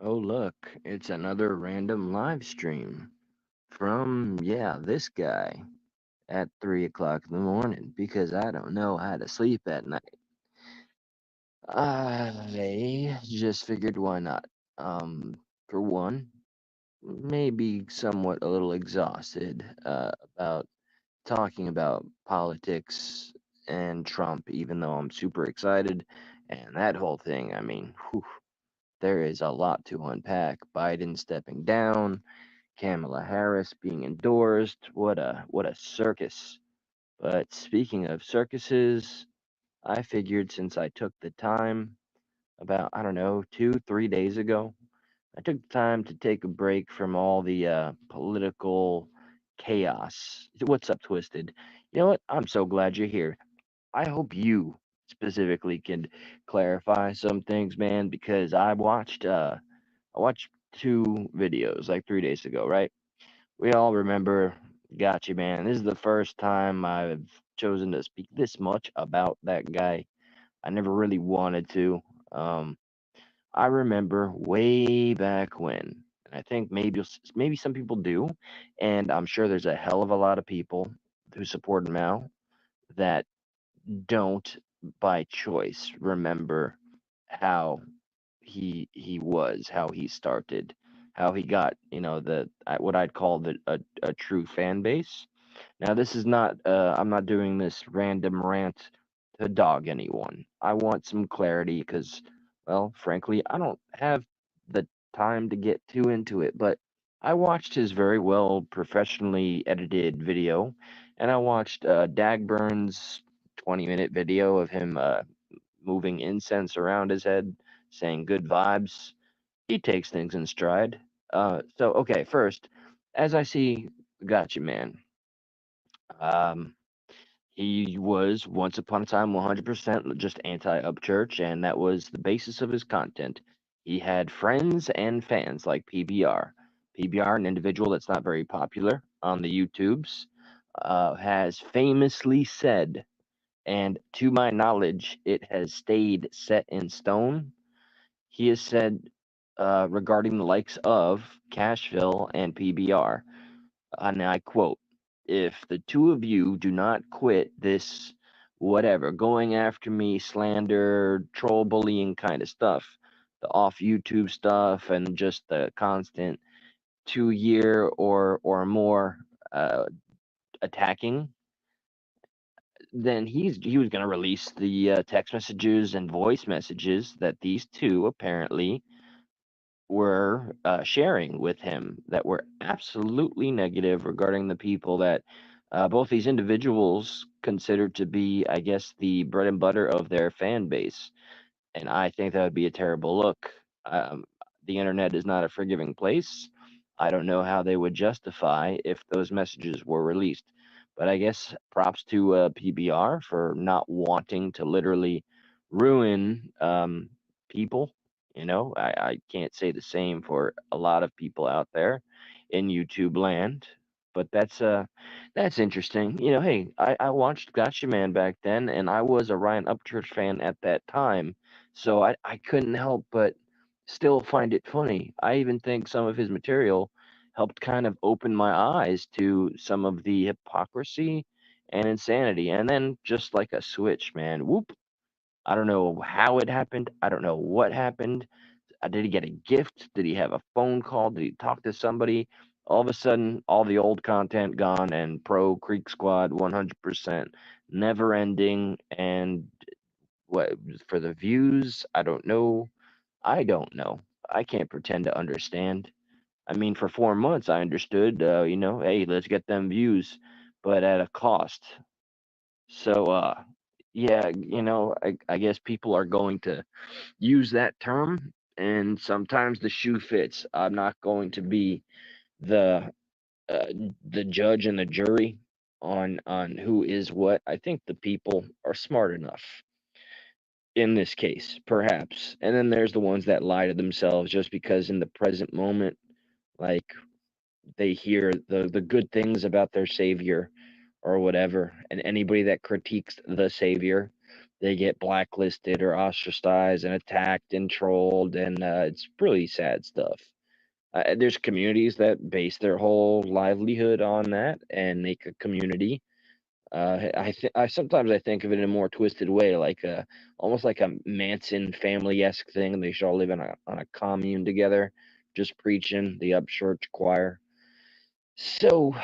Oh, look, it's another random live stream from, yeah, this guy at 3 o'clock in the morning because I don't know how to sleep at night. I just figured why not? For one, maybe somewhat a little exhausted about talking about politics and Trump, even though I'm super excited. And that whole thing, I mean, whew, there is a lot to unpack. Biden stepping down, Kamala Harris being endorsed. What a circus. But speaking of circuses, I figured since I took the time about, I don't know, 2, 3 days ago, I took the time to take a break from all the political chaos. What's up, Twisted? You know what? I'm so glad you're here. I hope you specifically can clarify some things, man, because I watched two videos like 3 days ago, right? We all remember Gotcha Man. This is the first time I've chosen to speak this much about that guy. I never really wanted to. Um, I remember way back when, and I think maybe some people do, and I'm sure there's a hell of a lot of people who support Mao that don't by choice remember how he was, how he started, how he got, what I'd call a true fan base. Now, this is not, I'm not doing this random rant to dog anyone. I want some clarity because, well, frankly, I don't have the time to get too into it, but I watched his very well professionally edited video, and I watched Dagburn's 20-minute video of him moving incense around his head, saying good vibes. He takes things in stride. Okay, first, as I see, Gotcha Man. Um, he was once upon a time 100% just anti upchurch, and that was the basis of his content. He had friends and fans like PBR. PBR, an individual that's not very popular on the YouTubes, has famously said, and to my knowledge, it has stayed set in stone. He has said regarding the likes of Cashville and PBR, and I quote, if the two of you do not quit this, whatever, going after me, slander, troll bullying kind of stuff, the off YouTube stuff, and just the constant 2 year or more uh, attacking, then he was going to release the text messages and voice messages that these two apparently were sharing with him that were absolutely negative regarding the people that both these individuals considered to be, I guess, the bread and butter of their fan base. And I think that would be a terrible look. Um, the internet is not a forgiving place. I don't know how they would justify if those messages were released. But I guess props to PBR for not wanting to literally ruin people. I can't say the same for a lot of people out there in YouTube land. But that's interesting. Hey, I watched Gotcha Man back then, and I was a Ryan Upchurch fan at that time, so I couldn't help but still find it funny. I even think some of his material helped kind of open my eyes to some of the hypocrisy and insanity. And then just like a switch, man, whoop. I don't know how it happened. I don't know what happened. Did he get a gift? Did he have a phone call? Did he talk to somebody? All of a sudden, all the old content gone and pro Creek Squad 100%, never ending. And what for the views? I don't know. I don't know. I can't pretend to understand. I mean, for 4 months, I understood, hey, let's get them views, but at a cost. So, yeah, I guess people are going to use that term, and sometimes the shoe fits. I'm not going to be the uh, the judge and the jury on who is what. I think the people are smart enough in this case, perhaps. And then there's the ones that lie to themselves just because in the present moment, like they hear the good things about their savior or whatever, and anybody that critiques the savior, they get blacklisted or ostracized and attacked and trolled, and it's really sad stuff. There's communities that base their whole livelihood on that and make a community. I sometimes I think of it in a more twisted way, like almost like a Manson family-esque thing. They should all live in on a commune together, just preaching the upchurch choir. So,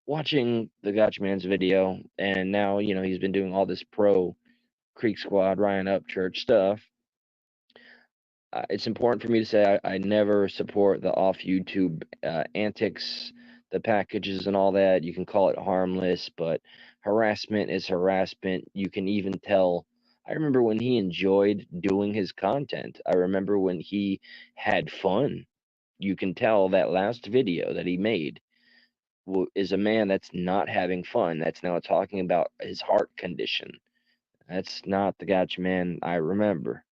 watching the Gotcha Man's video, and now he's been doing all this pro Creek Squad, Ryan Upchurch stuff. It's important for me to say I never support the off YouTube antics, the packages, and all that. You can call it harmless, but harassment is harassment. You can even tell. I remember when he enjoyed doing his content. I remember when he had fun. You can tell that last video that he made is a man that's not having fun. That's now talking about his heart condition. That's not the Gotcha Man I remember.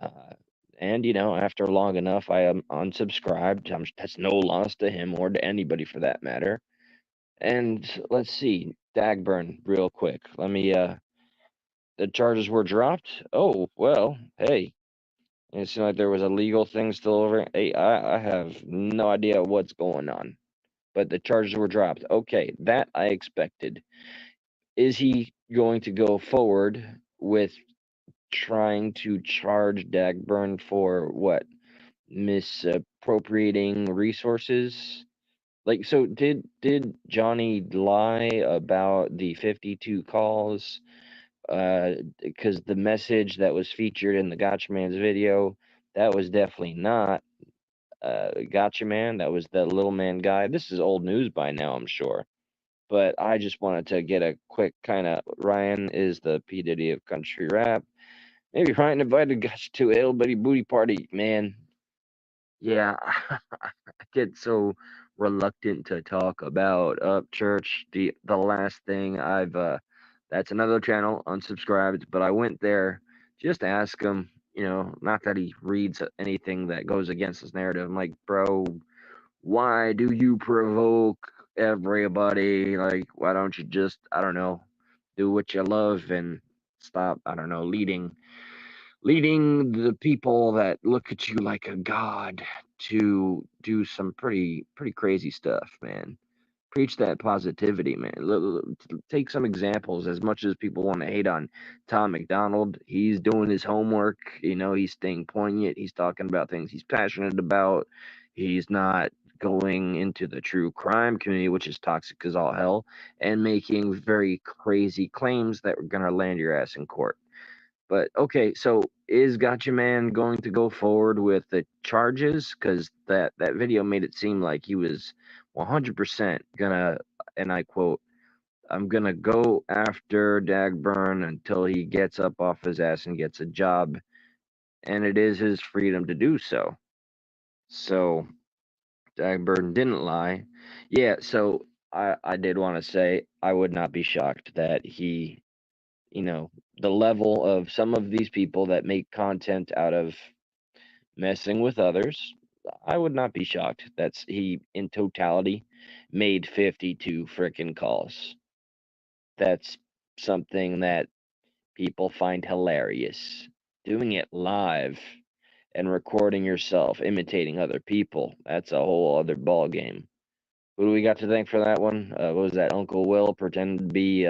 Uh, and after long enough, I am unsubscribed. That's no loss to him or to anybody for that matter. And let's see, Dagburn, real quick. Let me. The charges were dropped. Oh well, hey. It seemed like there was a legal thing still over. Hey, I have no idea what's going on, but the charges were dropped. Okay, that I expected. Is he going to go forward with trying to charge Dagburn for what? Misappropriating resources? Like, so did Johnny lie about the 52 calls? Because the message that was featured in the Gotcha Man's video, that was definitely not Gotcha Man. That was the little man guy. This is old news by now, I'm sure. But I just wanted to get a quick kind of Ryan is the P Diddy of country rap. Maybe Ryan invited Gotcha to a little bitty booty party, man. Yeah, I get so reluctant to talk about Upchurch. The last thing that's another channel, unsubscribed, but I went there just to ask him, not that he reads anything that goes against his narrative. I'm like, bro, why do you provoke everybody? Like, why don't you just, I don't know, do what you love and stop, I don't know, leading the people that look at you like a god to do some pretty crazy stuff, man. Preach that positivity, man. Take some examples. As much as people want to hate on Tom McDonald, he's doing his homework. He's staying poignant. He's talking about things he's passionate about. He's not going into the true crime community, which is toxic as all hell, and making very crazy claims that are gonna land your ass in court. But okay, so is Gotcha Man going to go forward with the charges? Because that video made it seem like he was 100% gonna, and I quote, "I'm gonna go after Dagburn until he gets up off his ass and gets a job, and it is his freedom to do so." So Dagburn didn't lie. Yeah, so I did want to say I would not be shocked that he the level of some of these people that make content out of messing with others, I would not be shocked that's he in totality made 52 frickin' calls. That's something that people find hilarious. Doing it live and recording yourself imitating other people, that's a whole other ball game. Who do we got to thank for that one? What was that? Uncle Will pretending to be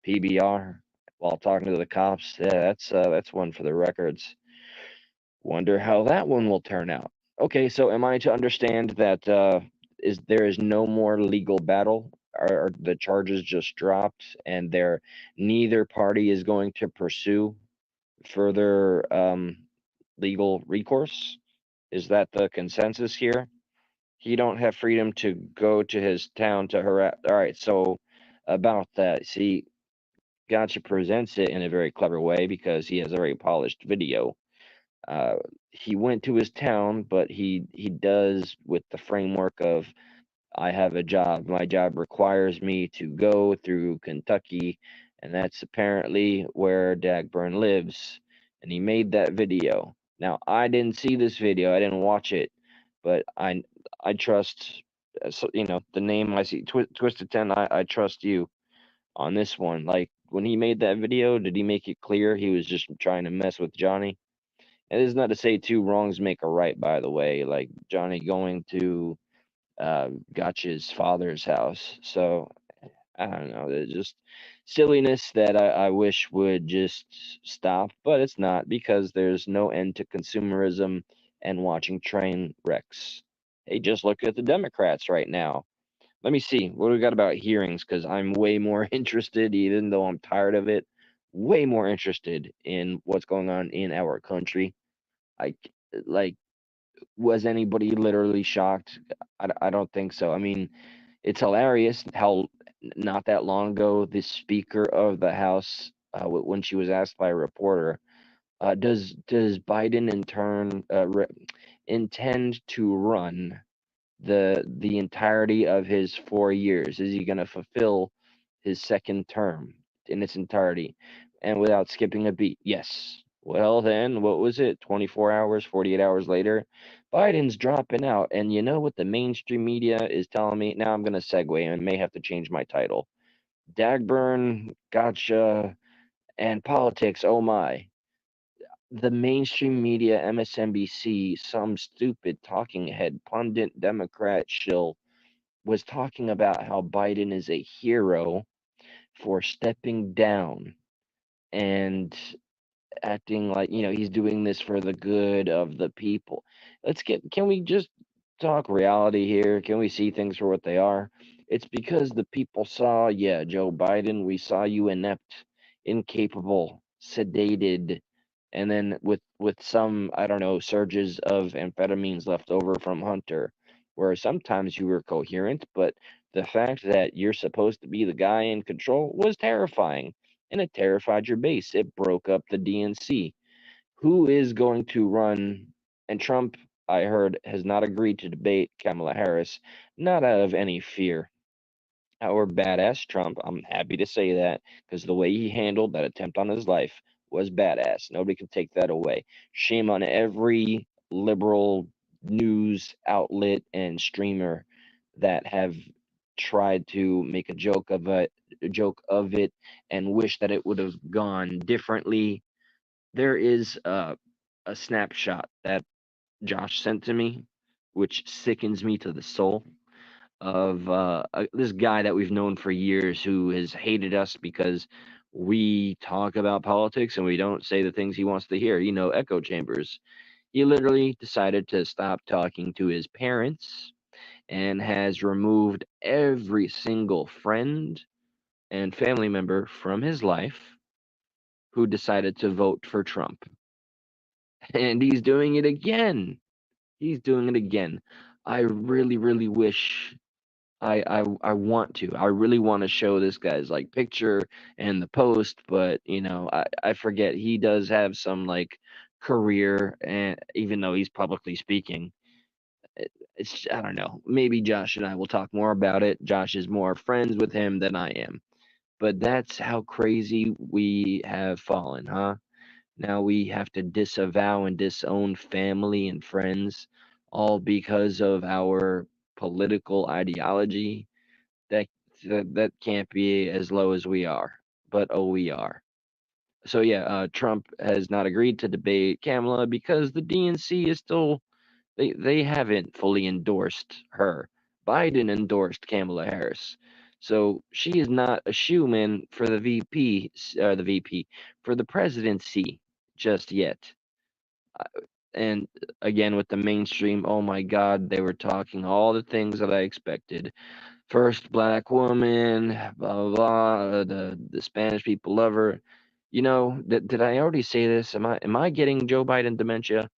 PBR while talking to the cops. Yeah, that's one for the records. Wonder how that one will turn out. Okay, so am I to understand that there is no more legal battle? Are the charges just dropped, and neither party is going to pursue further legal recourse? Is that the consensus here? He don't have freedom to go to his town to harass. All right, so about that, see, Gotcha presents it in a very clever way because he has a very polished video. Uh, he went to his town, but he does with the framework of I have a job. My job requires me to go through Kentucky, and that's apparently where Dagburn lives. And he made that video. Now I didn't see this video. I didn't watch it, but I trust. So, the name I see, Twisted 10. I trust you on this one. Like, when he made that video, did he make it clear he was just trying to mess with Johnny? And this is not to say two wrongs make a right, by the way. Like Johnny going to Gotch's father's house. So I don't know. It's just silliness that I wish would just stop, but it's not because there's no end to consumerism and watching train wrecks. Hey, just look at the Democrats right now. Let me see what do we got about hearings because I'm way more interested, even though I'm tired of it. Way more interested in what's going on in our country. Like, like, was anybody literally shocked? I don't think so. I mean, it's hilarious how not that long ago the Speaker of the House, when she was asked by a reporter, does Biden in turn intend to run the entirety of his 4 years? Is he going to fulfill his second term in its entirety and without skipping a beat? Yes. Well, then, what was it? 24 hours, 48 hours later, Biden's dropping out. And you know what the mainstream media is telling me? Now I'm going to segue and may have to change my title. Dagburn, gotcha, and politics. Oh my. The mainstream media, MSNBC, some stupid talking head, pundit Democrat shill was talking about how Biden is a hero for stepping down and acting like, he's doing this for the good of the people. Can we just talk reality here? Can we see things for what they are? It's because the people saw, yeah, Joe Biden, we saw you inept, incapable, sedated, and then with some, I don't know, surges of amphetamines left over from Hunter, where sometimes you were coherent, but the fact that you're supposed to be the guy in control was terrifying, and it terrified your base. It broke up the DNC. Who is going to run? And Trump, I heard, has not agreed to debate Kamala Harris, not out of any fear. Our badass Trump, I'm happy to say that, because the way he handled that attempt on his life was badass. Nobody can take that away. Shame on every liberal news outlet and streamer that have tried to make a joke of it, and wish that it would have gone differently. There is a snapshot that Josh sent to me, which sickens me to the soul of this guy that we've known for years who has hated us because we talk about politics and we don't say the things he wants to hear. Echo chambers. He literally decided to stop talking to his parents and has removed every single friend and family member from his life who decided to vote for Trump. And he's doing it again. He's doing it again. I really, really wish I want to. I really want to show this guy's like picture and the post, but I forget he does have some like career, and even though he's publicly speaking, it's I don't know. Maybe Josh and I will talk more about it. Josh is more friends with him than I am. But that's how crazy we have fallen, huh? Now we have to disavow and disown family and friends all because of our political ideology. that that can't be as low as we are, but oh, we are. So yeah, Trump has not agreed to debate Kamala because the DNC is still they haven't fully endorsed her. Biden endorsed Kamala Harris, so she is not a shoe-in for the VP for the presidency just yet. And again, with the mainstream, oh my God, they were talking all the things that I expected. First black woman, blah blah blah. The Spanish people love her. Did I already say this? Am I getting Joe Biden dementia?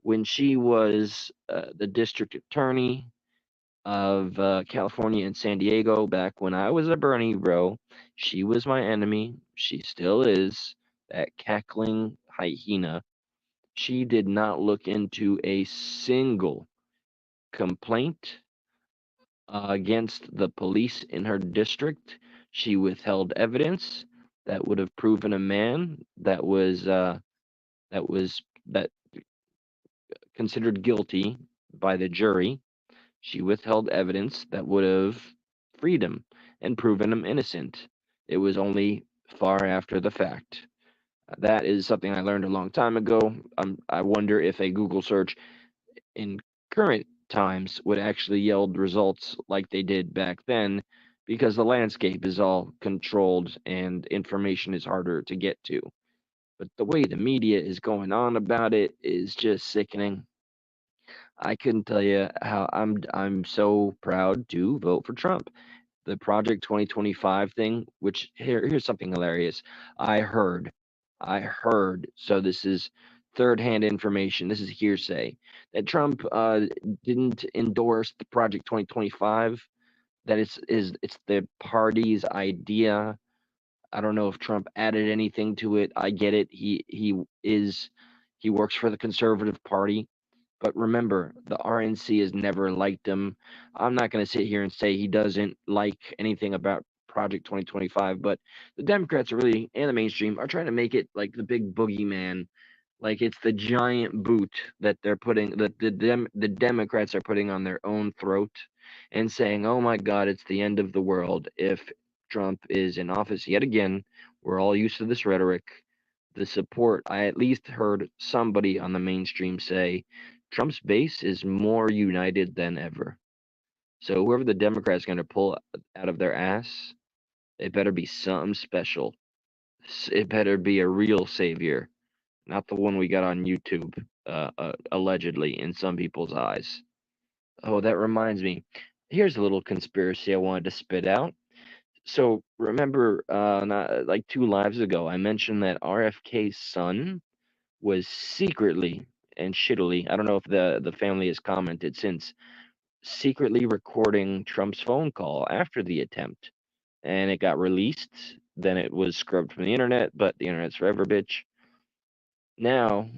When she was the district attorney of California and San Diego back when I was a Bernie bro, she was my enemy. She still is. That cackling hyena. She did not look into a single complaint against the police in her district. She withheld evidence that would have proven a man that considered guilty by the jury. She withheld evidence that would have freed him and proven him innocent. It was only far after the fact. That is something I learned a long time ago. I wonder if a Google search in current times would actually yield results like they did back then, because the landscape is all controlled and information is harder to get to. But the way the media is going on about it is just sickening. I couldn't tell you how I'm so proud to vote for Trump. The Project 2025 thing, which here's something hilarious. I heard, so this is third-hand information. This is hearsay that Trump didn't endorse the Project 2025. That it's the party's idea. I don't know if Trump added anything to it. I get it. He works for the conservative party, but remember, the RNC has never liked him. I'm not going to sit here and say he doesn't like anything about Project 2025, but the Democrats are really, and the mainstream, are trying to make it like the big boogeyman, like it's the giant boot that they're putting, that the Democrats are putting on their own throat, and saying, "Oh my God, it's the end of the world if Trump is in office yet again." We're all used to this rhetoric. The support, I at least heard somebody on the mainstream say, Trump's base is more united than ever. So whoever the Democrats going to pull out of their ass, it better be something special. It better be a real savior, not the one we got on YouTube, allegedly in some people's eyes. Oh, that reminds me. Here's a little conspiracy I wanted to spit out. So remember, not, like 2 lives ago, I mentioned that RFK's son was secretly and shittily, I don't know if the family has commented since, secretly recording Trump's phone call after the attempt. And it got released. Then it was scrubbed from the internet, but the internet's forever, bitch. Now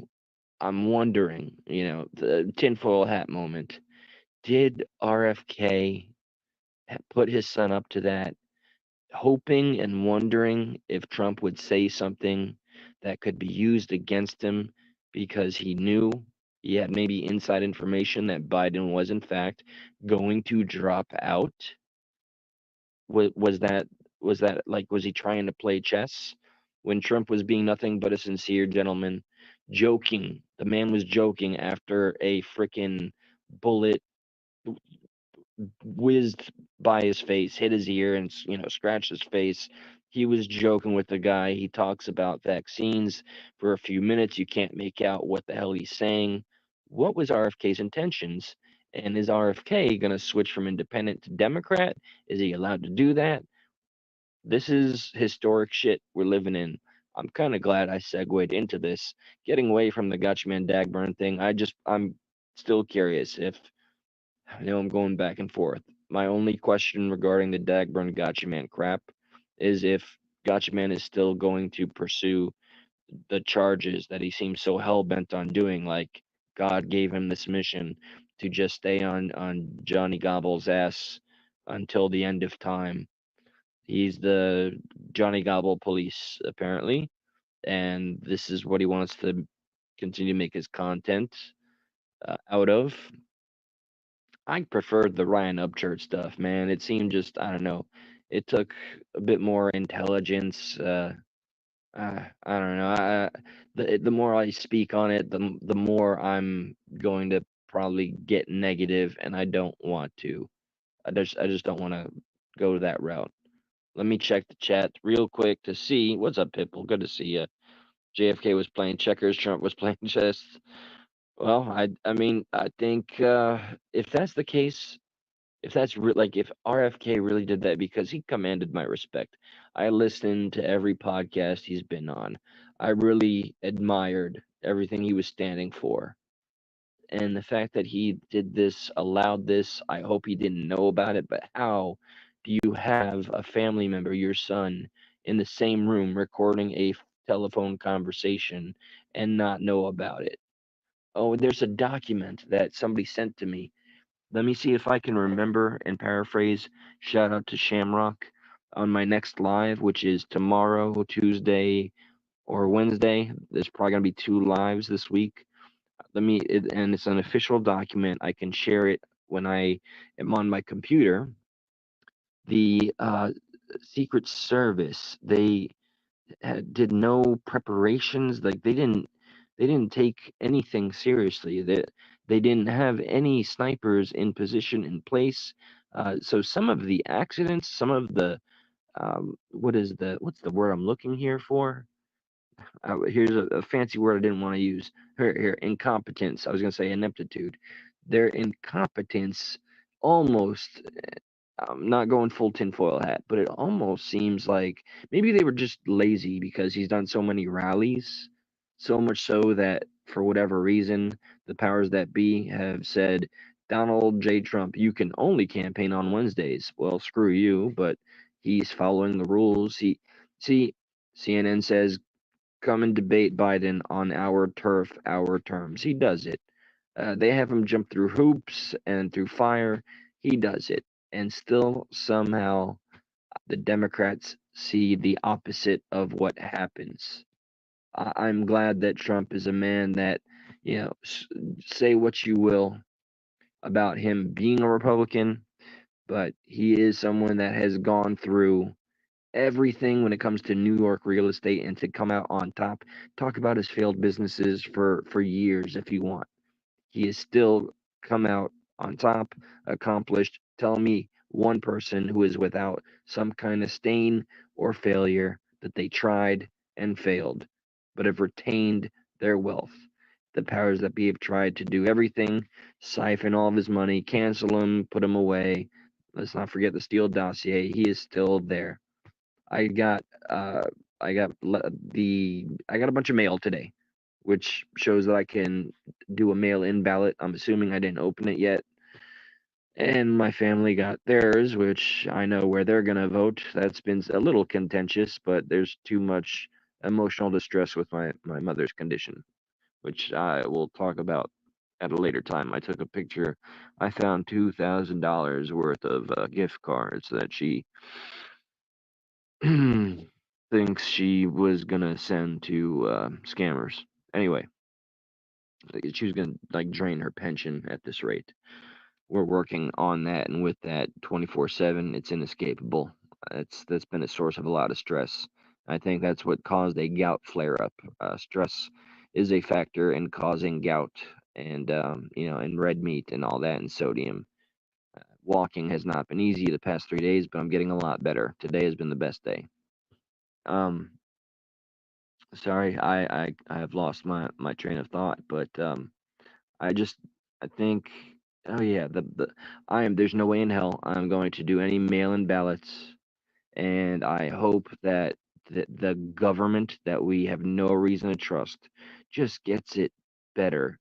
I'm wondering, the tinfoil hat moment. Did RFK put his son up to that, hoping and wondering if Trump would say something that could be used against him because he knew he had maybe inside information that Biden was, in fact, going to drop out? Was that was he trying to play chess when Trump was being nothing but a sincere gentleman, joking? The man was joking after a freaking bullet whizzed by his face, hit his ear, and scratched his face. He was joking with the guy. He talks about vaccines for a few minutes. You can't make out what the hell he's saying. What was RFK's intentions? And is RFK going to switch from independent to Democrat? Is he allowed to do that? This is historic shit we're living in. I'm kind of glad I segued into this, getting away from the Gotcha Man Dagburn thing. I'm still curious if I know I'm going back and forth. My only question regarding the Dagburn Gotcha Man crap is if Gotcha Man is still going to pursue the charges that he seems so hell bent on doing. Like God gave him this mission to just stay on Johnny Gobble's ass until the end of time. He's the Johnny Gobble police, apparently, and this is what he wants to continue to make his content out of. I preferred the Ryan Upchurch stuff, man. It seemed just, I don't know, it took a bit more intelligence. I don't know. The more I speak on it, the more I'm going to probably get negative, and I don't want to. I just don't want to go that route. Let me check the chat real quick to see what's up, Pitbull. Good to see you. JFK was playing checkers. Trump was playing chess. Well, I mean, I think if that's the case, if that's like if RFK really did that, because he commanded my respect. I listened to every podcast he's been on. I really admired everything he was standing for. And the fact that he did this, allowed this, I hope he didn't know about it, but how do you have a family member, your son, in the same room recording a telephone conversation and not know about it? Oh, there's a document that somebody sent to me. Let me see if I can remember and paraphrase. Shout out to Shamrock on my next live, which is tomorrow, Tuesday, or Wednesday. There's probably going to be 2 lives this week. And it's an official document. I can share it when I am on my computer. The Secret Service, they did no preparations. Like they didn't take anything seriously. They didn't have any snipers in position in place. So some of the accidents, some of the what's the word I'm looking here for? Here's a fancy word I didn't want to use. Here, incompetence. I was going to say ineptitude. Their incompetence almost, not going full tinfoil hat, but it almost seems like maybe they were just lazy because he's done so many rallies, so much so that for whatever reason, the powers that be have said, Donald J. Trump, you can only campaign on Wednesdays. Well, screw you, but he's following the rules. See, CNN says come and debate Biden on our turf, our terms. He does it. They have him jump through hoops and through fire. He does it. And still, somehow, the Democrats see the opposite of what happens. I'm glad that Trump is a man that, you know, say what you will about him being a Republican, but he is someone that has gone through everything when it comes to New York real estate and to come out on top. Talk about his failed businesses for years if you want. He has still come out on top, accomplished. Tell me one person who is without some kind of stain or failure that they tried and failed, but have retained their wealth. The powers that be have tried to do everything, siphon all of his money, cancel him, put him away. Let's not forget the Steele dossier. He is still there. I got uh I got a bunch of mail today, which shows that I can do a mail-in ballot. I'm assuming I didn't open it yet. And my family got theirs, which I know where they're gonna vote. That's been a little contentious, but there's too much emotional distress with my mother's condition, which I will talk about at a later time. I took a picture. I found $2,000 worth of gift cards that she thinks she was gonna send to scammers. Anyway, she was gonna like drain her pension at this rate. We're working on that, and with that, 24/7, it's inescapable. That's been a source of a lot of stress. I think that's what caused a gout flare up. Stress is a factor in causing gout, and and red meat and all that, and sodium. Walking has not been easy the past 3 days, but I'm getting a lot better. Today has been the best day. Um, Sorry, I have lost my train of thought, but I just I think oh yeah, I am there's no way in hell I'm going to do any mail-in ballots, and I hope that the government that we have no reason to trust just gets it better.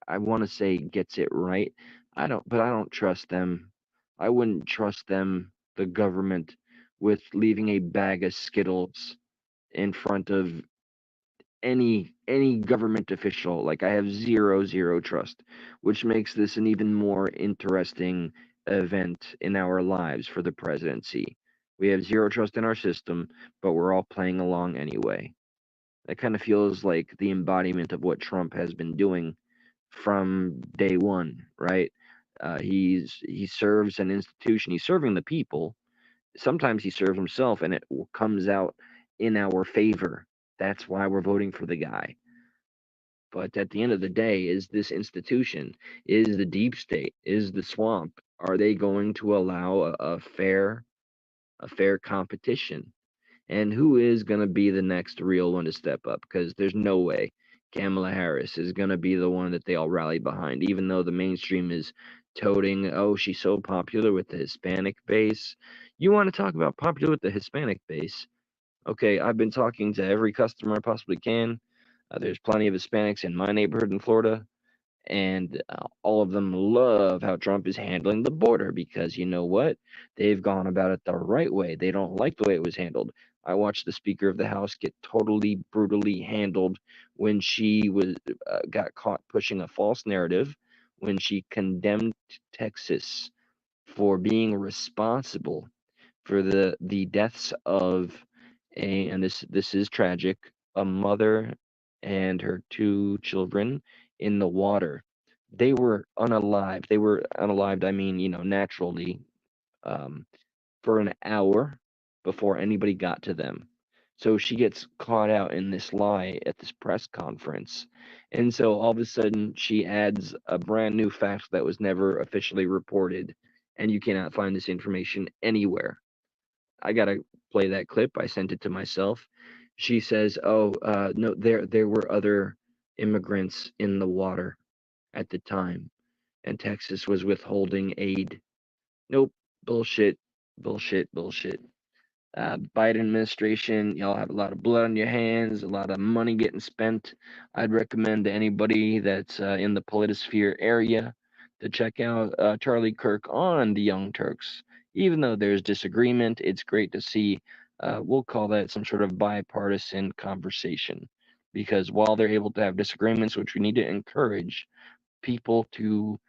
I want to say gets it right. I don't trust them. I wouldn't trust them, the government, with leaving a bag of Skittles in front of any government official. Like I have zero trust, which makes this an even more interesting event in our lives for the presidency. We have zero trust in our system, but we're all playing along anyway. That kind of feels like the embodiment of what Trump has been doing from day one, right? He serves an institution. He's serving the people. Sometimes he serves himself, and it comes out in our favor. That's why we're voting for the guy. But at the end of the day, is this institution, is the deep state, is the swamp, are they going to allow a fair competition? And who is going to be the next real one to step up? Because there's no way Kamala Harris is going to be the one that they all rally behind, even though the mainstream is toting, oh, she's so popular with the Hispanic base. You want to talk about popular with the Hispanic base? Okay, I've been talking to every customer I possibly can. There's plenty of Hispanics in my neighborhood in Florida, and all of them love how Trump is handling the border because you know what? They've gone about it the right way. They don't like the way it was handled. I watched the Speaker of the House get totally brutally handled when she was got caught pushing a false narrative when she condemned Texas for being responsible for the deaths of and this is tragic, a mother and her two children in the water. They were unalived. They were unalived, I mean, naturally, um, for an hour before anybody got to them. So she gets caught out in this lie at this press conference. And so all of a sudden she adds a brand new fact that was never officially reported, and you cannot find this information anywhere. I gotta play that clip. I sent it to myself. She says, "Oh, no, there were other immigrants in the water at the time, and Texas was withholding aid." Nope, bullshit, bullshit, bullshit. Biden administration, y'all have a lot of blood on your hands, a lot of money getting spent. I'd recommend to anybody that's in the politisphere area to check out Charlie Kirk on the Young Turks. Even though there's disagreement, it's great to see, we'll call that some sort of bipartisan conversation. Because while they're able to have disagreements, which we need to encourage people to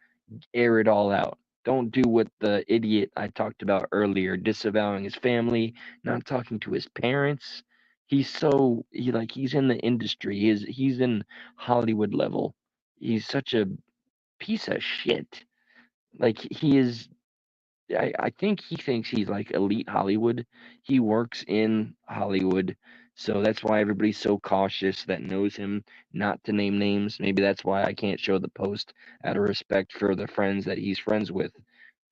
air it all out. Don't do what the idiot I talked about earlier, disavowing his family, not talking to his parents. He's in the industry. He's in Hollywood level. He's such a piece of shit. Like he is I think he thinks he's like elite Hollywood. He works in Hollywood. So that's why everybody's so cautious that knows him not to name names. Maybe that's why I can't show the post out of respect for the friends that he's friends with.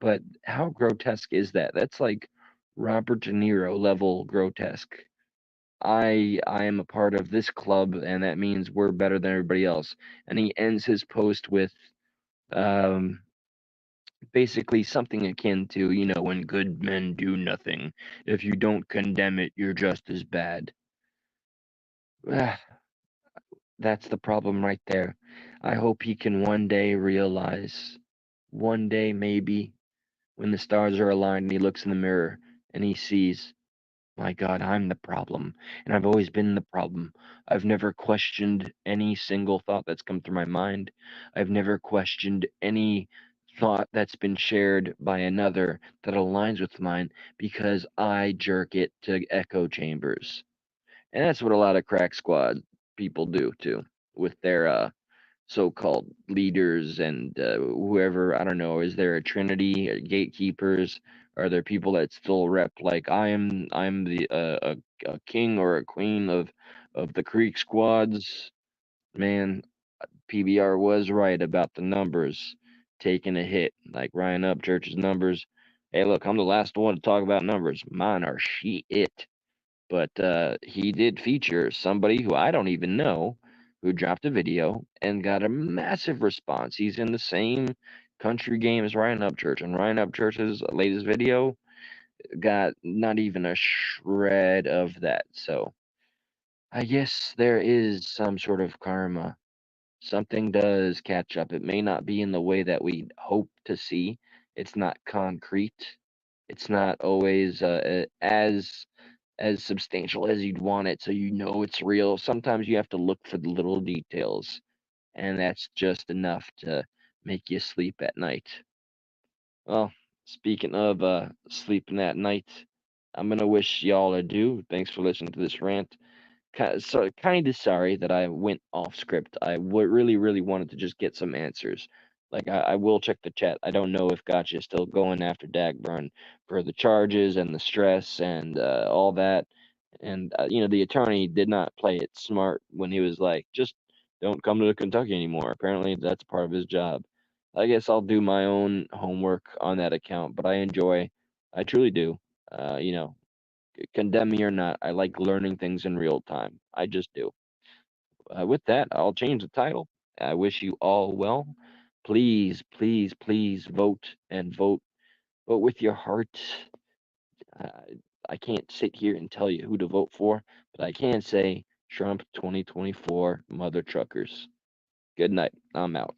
But how grotesque is that? That's like Robert De Niro level grotesque. I am a part of this club and that means we're better than everybody else. And he ends his post with um basically something akin to, when good men do nothing. If you don't condemn it, you're just as bad. Ah, that's the problem right there. I hope he can one day realize, one day maybe, when the stars are aligned and he looks in the mirror and he sees, my God, I'm the problem, and I've always been the problem. I've never questioned any single thought that's come through my mind. I've never questioned any thought that's been shared by another that aligns with mine because I jerk it to echo chambers. And that's what a lot of crack squad people do too with their so-called leaders and whoever. I don't know. Is there a trinity, gatekeepers? Are there people that still rep like I'm the a king or a queen of the Creek squads? Man, PBR was right about the numbers taking a hit. Like Ryan Upchurch's numbers. Hey, look, I'm the last one to talk about numbers. Mine are shit. But he did feature somebody who I don't even know who dropped a video and got a massive response. He's in the same country game as Ryan Upchurch, and Ryan Upchurch's latest video got not even a shred of that. So I guess there is some sort of karma. Something does catch up. It may not be in the way that we hope to see. It's not concrete. It's not always as substantial as you'd want it so you know it's real. Sometimes you have to look for the little details, and that's just enough to make you sleep at night. Well, speaking of sleeping at night, I'm gonna wish y'all adieu. Thanks for listening to this rant. So kind of sorry that I went off script. Really, really wanted to just get some answers. Like I will check the chat. I don't know if Gotcha is still going after Dagburn for the charges and the stress and all that. And the attorney did not play it smart when he was like, "Just don't come to Kentucky anymore." Apparently, that's part of his job. I guess I'll do my own homework on that account. But I truly do. Uh, you know, condemn me or not, I like learning things in real time. I just do. With that, I'll change the title. I wish you all well. Please, please, please vote and vote with your heart. Uh, I can't sit here and tell you who to vote for, but I can say Trump 2024 mother truckers. Good night. I'm out.